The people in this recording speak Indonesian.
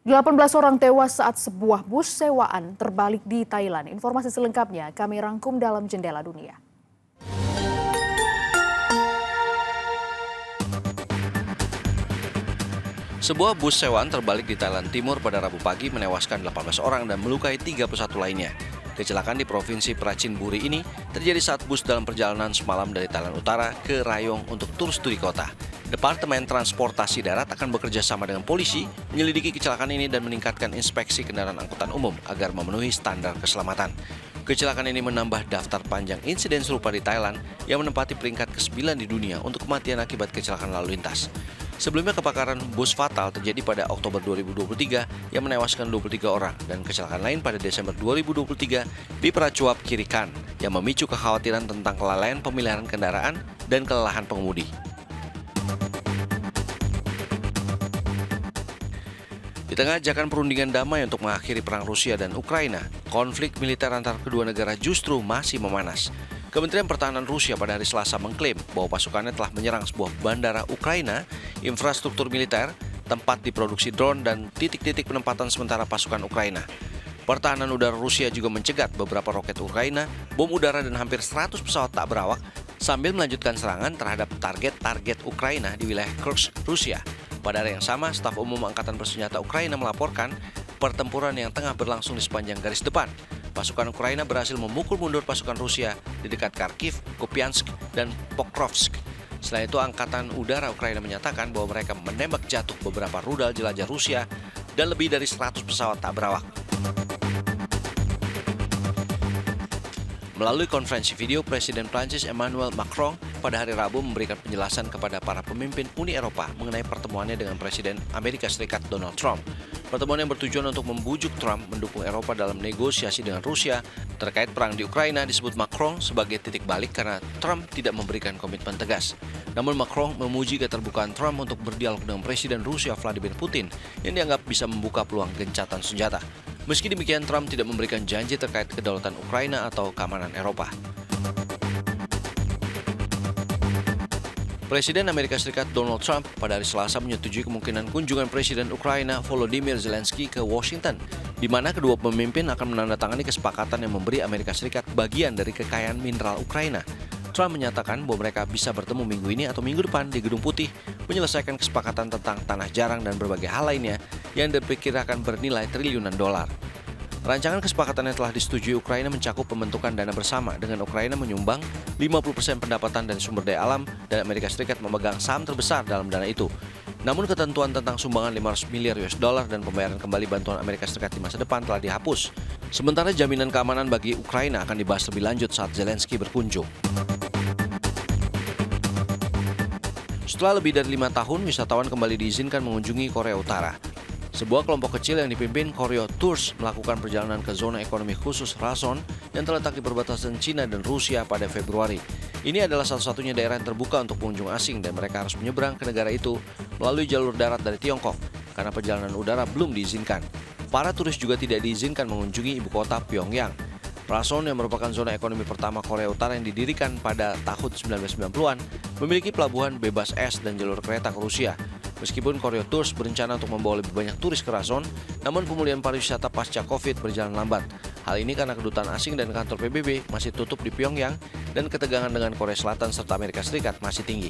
18 orang tewas saat sebuah bus sewaan terbalik di Thailand. Informasi selengkapnya kami rangkum dalam Jendela Dunia. Sebuah bus sewaan terbalik di Thailand Timur pada Rabu pagi menewaskan 18 orang dan melukai 31 lainnya. Kecelakaan di Provinsi Prachinburi ini terjadi saat bus dalam perjalanan semalam dari Thailand Utara ke Rayong untuk tur studi kota. Departemen Transportasi Darat akan bekerja sama dengan polisi menyelidiki kecelakaan ini dan meningkatkan inspeksi kendaraan angkutan umum agar memenuhi standar keselamatan. Kecelakaan ini menambah daftar panjang insiden serupa di Thailand yang menempati peringkat ke-9 di dunia untuk kematian akibat kecelakaan lalu lintas. Sebelumnya kebakaran bus fatal terjadi pada Oktober 2023 yang menewaskan 23 orang dan kecelakaan lain pada Desember 2023 di Prachuap Khiri Khan yang memicu kekhawatiran tentang kelalaian pemeliharaan kendaraan dan kelelahan pengemudi. Di tengah ajakan perundingan damai untuk mengakhiri perang Rusia dan Ukraina, konflik militer antar kedua negara justru masih memanas. Kementerian Pertahanan Rusia pada hari Selasa mengklaim bahwa pasukannya telah menyerang sebuah bandara Ukraina, infrastruktur militer, tempat diproduksi drone, dan titik-titik penempatan sementara pasukan Ukraina. Pertahanan udara Rusia juga mencegat beberapa roket Ukraina, bom udara, dan hampir 100 pesawat tak berawak sambil melanjutkan serangan terhadap target-target Ukraina di wilayah Kursk, Rusia. Pada hari yang sama, Staf Umum Angkatan Bersenjata Ukraina melaporkan pertempuran yang tengah berlangsung di sepanjang garis depan. Pasukan Ukraina berhasil memukul mundur pasukan Rusia di dekat Kharkiv, Kupiansk, dan Pokrovsk. Selain itu, Angkatan Udara Ukraina menyatakan bahwa mereka menembak jatuh beberapa rudal jelajah Rusia dan lebih dari 100 pesawat tak berawak. Melalui konferensi video, Presiden Prancis Emmanuel Macron pada hari Rabu memberikan penjelasan kepada para pemimpin Uni Eropa mengenai pertemuannya dengan Presiden Amerika Serikat Donald Trump. Pertemuan yang bertujuan untuk membujuk Trump mendukung Eropa dalam negosiasi dengan Rusia terkait perang di Ukraina disebut Macron sebagai titik balik karena Trump tidak memberikan komitmen tegas. Namun Macron memuji keterbukaan Trump untuk berdialog dengan Presiden Rusia Vladimir Putin yang dianggap bisa membuka peluang gencatan senjata. Meski demikian, Trump tidak memberikan janji terkait kedaulatan Ukraina atau keamanan Eropa. Presiden Amerika Serikat Donald Trump pada hari Selasa menyetujui kemungkinan kunjungan Presiden Ukraina Volodymyr Zelensky ke Washington, di mana kedua pemimpin akan menandatangani kesepakatan yang memberi Amerika Serikat bagian dari kekayaan mineral Ukraina. Trump menyatakan bahwa mereka bisa bertemu minggu ini atau minggu depan di Gedung Putih menyelesaikan kesepakatan tentang tanah jarang dan berbagai hal lainnya yang diperkirakan bernilai triliunan dolar. Rancangan kesepakatan yang telah disetujui Ukraina mencakup pembentukan dana bersama dengan Ukraina menyumbang 50% pendapatan dari sumber daya alam dan Amerika Serikat memegang saham terbesar dalam dana itu. Namun ketentuan tentang sumbangan 500 miliar US dollar dan pembayaran kembali bantuan Amerika Serikat di masa depan telah dihapus. Sementara jaminan keamanan bagi Ukraina akan dibahas lebih lanjut saat Zelensky berkunjung. Setelah lebih dari 5 tahun, wisatawan kembali diizinkan mengunjungi Korea Utara. Sebuah kelompok kecil yang dipimpin Koryo Tours melakukan perjalanan ke zona ekonomi khusus Rason yang terletak di perbatasan Cina dan Rusia pada Februari. Ini adalah satu-satunya daerah yang terbuka untuk pengunjung asing dan mereka harus menyeberang ke negara itu melalui jalur darat dari Tiongkok karena perjalanan udara belum diizinkan. Para turis juga tidak diizinkan mengunjungi ibu kota Pyongyang. Rason yang merupakan zona ekonomi pertama Korea Utara yang didirikan pada tahun 1990-an memiliki pelabuhan bebas es dan jalur kereta ke Rusia. Meskipun Koryo Tours berencana untuk membawa lebih banyak turis ke Rason, namun pemulihan pariwisata pasca Covid berjalan lambat. Hal ini karena kedutaan asing dan kantor PBB masih tutup di Pyongyang dan ketegangan dengan Korea Selatan serta Amerika Serikat masih tinggi.